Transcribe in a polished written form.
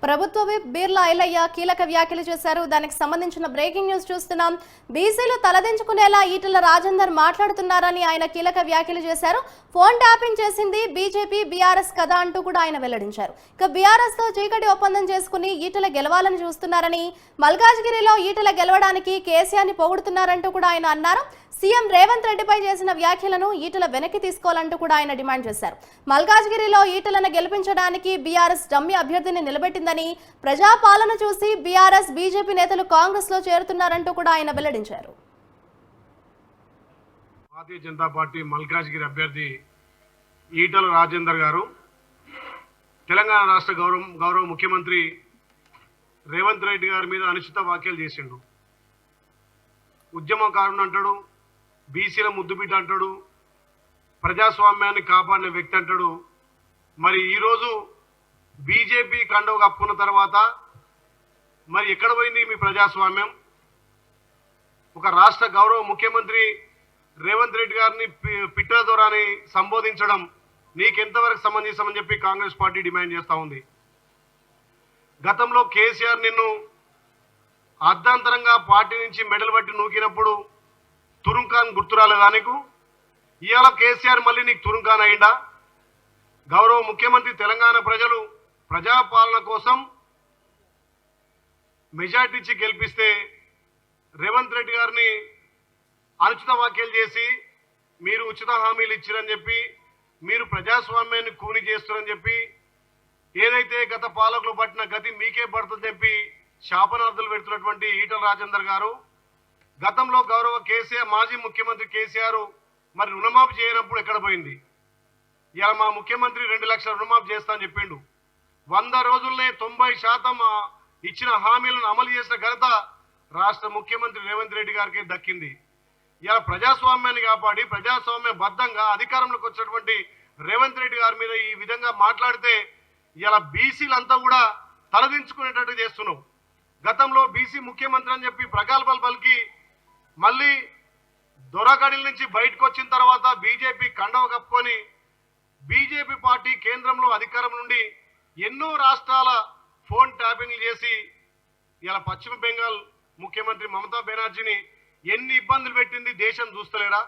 ప్రభుత్వ విప్ బీర్లా ఐలయ్య కీలక వ్యాఖ్యలు చేశారు. దానికి సంబంధించిన బ్రేకింగ్ న్యూస్ చూస్తున్నాం. బీసీలు తలదించుకునేలా ఈటెల రాజేందర్ మాట్లాడుతున్నారని ఆయన కీలక వ్యాఖ్యలు చేశారు. ఫోన్ ట్యాపింగ్ చేసింది బీజేపీ బీఆర్ఎస్ కదా అంటూ కూడా ఆయన వెల్లడించారు. ఇక బీఆర్ఎస్ తో చీకటి ఒప్పందం చేసుకుని ఈటెల గెలవాలని చూస్తున్నారని, మల్కాజ్గిరిలో ఈటెల గెలవడానికి కేసీఆర్ ని పొగుడుతున్నారంటూ కూడా ఆయన అన్నారు. సీఎం రేవంత్ రెడ్డిపై చేసిన వ్యాఖ్యలను ఈటెల వెనక్కి తీసుకోవాలంటూ కూడా ఆయన డిమాండ్ చేశారు. మల్కాజ్గిరిలో ఈటెలను గెలిపించడానికి బీఆర్ఎస్ డమ్మీ అభ్యర్థిని నిలబెట్టిందని, ప్రజాపాలన చూసి బీఆర్ఎస్ బీజేపీ నేతలు కాంగ్రెస్ లో చేరుతున్నారంటూ కూడా ఆయన వెల్లడించారు. భారతీయ జనతా పార్టీ మల్కాజ్గిరి అభ్యర్థి ఈటెల రాజేందర్ గారు తెలంగాణ రాష్ట్ర గౌరవ ముఖ్యమంత్రి రేవంత్ రెడ్డి గారి మీద అనుచిత వ్యాఖ్యలు చేసిండు. ఉద్యమకారుడు అంటాడు, బీసీల ముద్దుబిడ్డ అంటాడు, ప్రజాస్వామ్యాన్ని కాపాడిన వ్యక్తి అంటాడు. మరి ఈరోజు బీజేపీ కండువ కప్పుకున్న తర్వాత మరి ఎక్కడ పోయింది మీ ప్రజాస్వామ్యం? ఒక రాష్ట్ర గౌరవ ముఖ్యమంత్రి రేవంత్ రెడ్డి గారిని పిట్టల దొరని సంబోధించడం నీకెంతవరకు సమంజసమని చెప్పి కాంగ్రెస్ పార్టీ డిమాండ్ చేస్తూ ఉంది. గతంలో కేసీఆర్ నిన్ను అర్ధాంతరంగా పార్టీ నుంచి మెడలు పట్టి నూకినప్పుడు తురుంఖాన్ గుర్తురాలేదా నీకు? ఇవాళ కేసీఆర్ మళ్ళీ నీకు తురుంఖాన్ అయిందా? గౌరవ ముఖ్యమంత్రి తెలంగాణ ప్రజలు ప్రజాపాలన కోసం మెజార్టీ ఇచ్చి గెలిపిస్తే రేవంత్ రెడ్డి గారిని అనుచిత వ్యాఖ్యలు చేసి మీరు ఉచిత హామీలు ఇచ్చిరని చెప్పి, మీరు ప్రజాస్వామ్యాన్ని కూని చేస్తారని చెప్పి, ఏదైతే గత పాలకులు పట్టిన గతి మీకే పడుతుందని చెప్పి శాపనార్థులు పెడుతున్నటువంటి ఈటెల రాజేందర్ గారు గతంలో గౌరవ కేసీఆర్ మాజీ ముఖ్యమంత్రి కేసీఆర్ మరి రుణమాఫీ చేయనప్పుడు ఎక్కడ పోయింది? ఇలా మా ముఖ్యమంత్రి 2 లక్షల రుణమాఫీ చేస్తా అని చెప్పిండు. 100 రోజుల్లోనే 90% ఇచ్చిన హామీలను అమలు చేసిన ఘనత రాష్ట్ర ముఖ్యమంత్రి రేవంత్ రెడ్డి గారికి దక్కింది. ఇలా ప్రజాస్వామ్యాన్ని కాపాడి ప్రజాస్వామ్య బద్దంగా అధికారంలోకి వచ్చినటువంటి రేవంత్ రెడ్డి గారి మీద ఈ విధంగా మాట్లాడితే ఇలా బీసీలంతా కూడా తలదించుకునేటట్టు చేస్తున్నావు. గతంలో బీసీ ముఖ్యమంత్రి అని చెప్పి ప్రగల్భాలు పలికి మళ్ళీ దొరగడిల నుంచి బయటకు వచ్చిన తర్వాత బీజేపీ కండవ కప్పుకొని బీజేపీ పార్టీ కేంద్రంలో అధికారం నుండి ఎన్నో రాష్ట్రాల ఫోన్ ట్యాపింగ్ చేసి ఇలా పశ్చిమ బెంగాల్ ముఖ్యమంత్రి మమతా బెనర్జీని ఎన్ని ఇబ్బందులు పెట్టింది దేశం చూస్తలేరా?